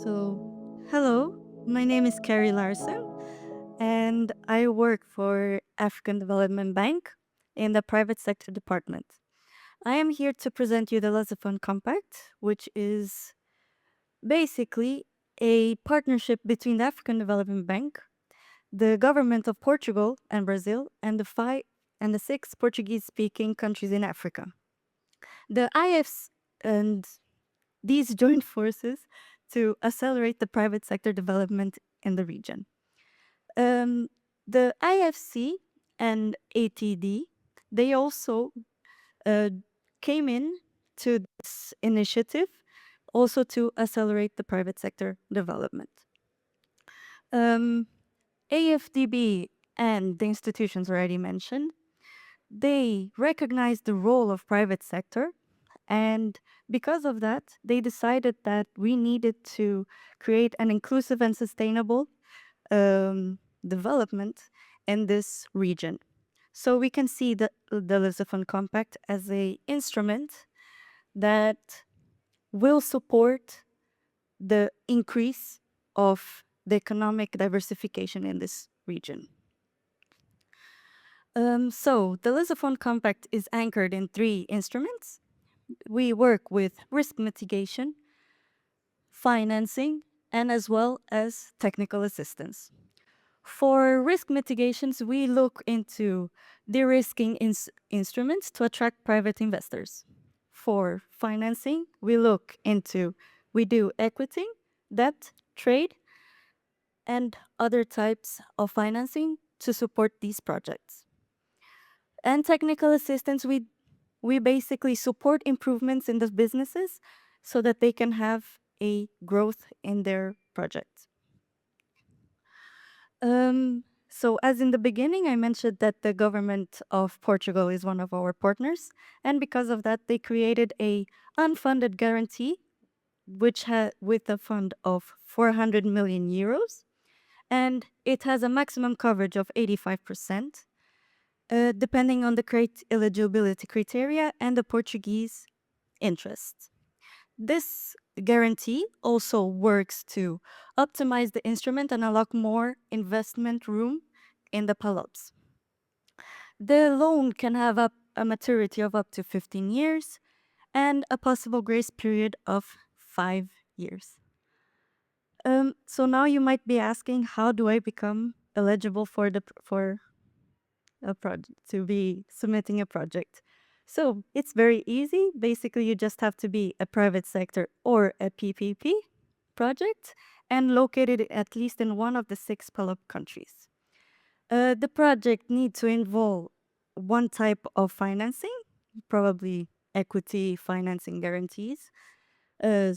Hello, my name is Kari Larssen, and I work for African Development Bank in the private sector department. I am here to present you the Larssen Compact, which is basically a partnership between the African Development Bank, the government of Portugal and Brazil, and the six Portuguese-speaking countries in Africa. The IFs and these joined forces to accelerate the private sector development in the region. Um, the IFC and ATD, they also uh, came in to this initiative also to accelerate the private sector development. AFDB and the institutions already mentioned, they recognize the role of private sector, and because of that, they decided that we needed to create an inclusive and sustainable development in this region. So we can see the Lisbon Compact as a instrument that will support the increase of the economic diversification in this region. So the Lisbon Compact is anchored in three instruments. We work with risk mitigation, financing, and as well as technical assistance. For risk mitigations, we look into de-risking instruments to attract private investors. For financing, we do equity, debt, trade, and other types of financing to support these projects. And technical assistance, we basically support improvements in the businesses so that they can have a growth in their projects. So as in the beginning, I mentioned that the government of Portugal is one of our partners, and because of that, they created a unfunded guarantee, with a fund of 400 million euros, and it has a maximum coverage of 85%, depending on the eligibility criteria and the Portuguese interest. This guarantee also works to optimize the instrument and unlock more investment room in the PALOPs. The loan can have a maturity of up to 15 years and a possible grace period of 5 years. So now you might be asking, how do I become eligible for a project to be submitting a project? So it's very easy. Basically, you just have to be a private sector or a PPP project and located at least in one of the six PALOP countries. The project needs to involve one type of financing, probably equity financing guarantees. And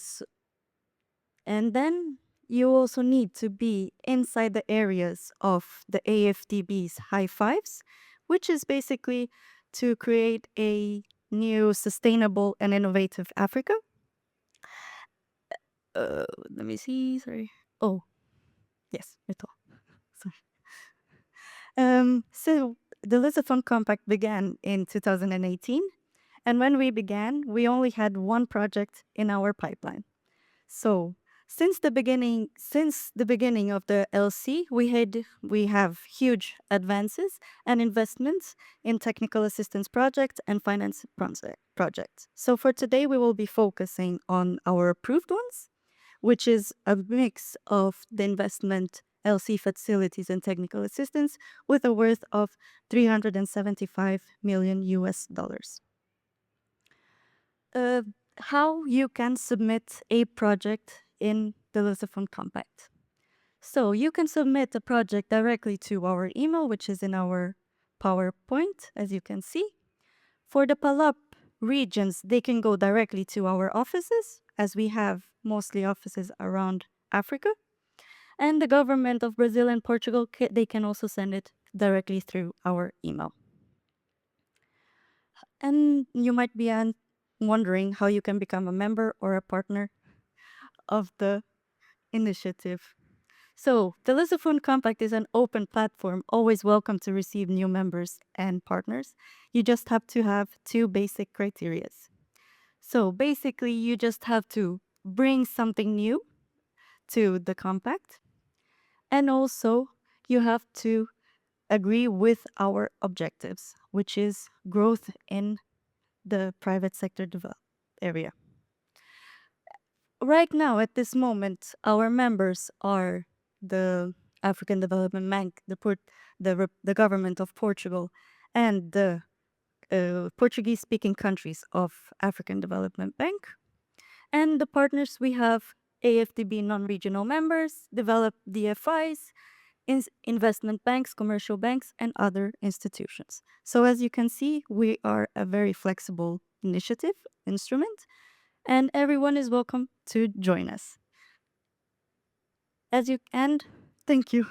then you also need to be inside the areas of the AFDB's high fives, which is basically to create a new sustainable and innovative Africa. Let me see, sorry. Oh, yes, ito. Sorry. So the Lisbon Compact began in 2018, and when we began, we only had one project in our pipeline. So since the beginning of the LC, we have huge advances and investments in technical assistance projects and finance projects. So for today, we will be focusing on our approved ones, which is a mix of the investment LC facilities and technical assistance with a worth of 375 million US dollars. How you can submit a project in the Lisbon Compact. So you can submit a project directly to our email, which is in our PowerPoint, as you can see. For the PALOP regions, they can go directly to our offices, as we have mostly offices around Africa. And the government of Brazil and Portugal, they can also send it directly through our email. And you might be wondering how you can become a member or a partner of the initiative. So, the Lisbon Compact is an open platform, always welcome to receive new members and partners. You just have to have two basic criterias. So, basically, you just have to bring something new to the compact. And also, you have to agree with our objectives, which is growth in the private sector area. Right now, at this moment, our members are the African Development Bank, the government of Portugal, and the Portuguese-speaking countries of African Development Bank. And the partners we have AFDB non-regional members, developed DFIs, investment banks, commercial banks, and other institutions. So as you can see, we are a very flexible instrument, and everyone is welcome to join us. And thank you.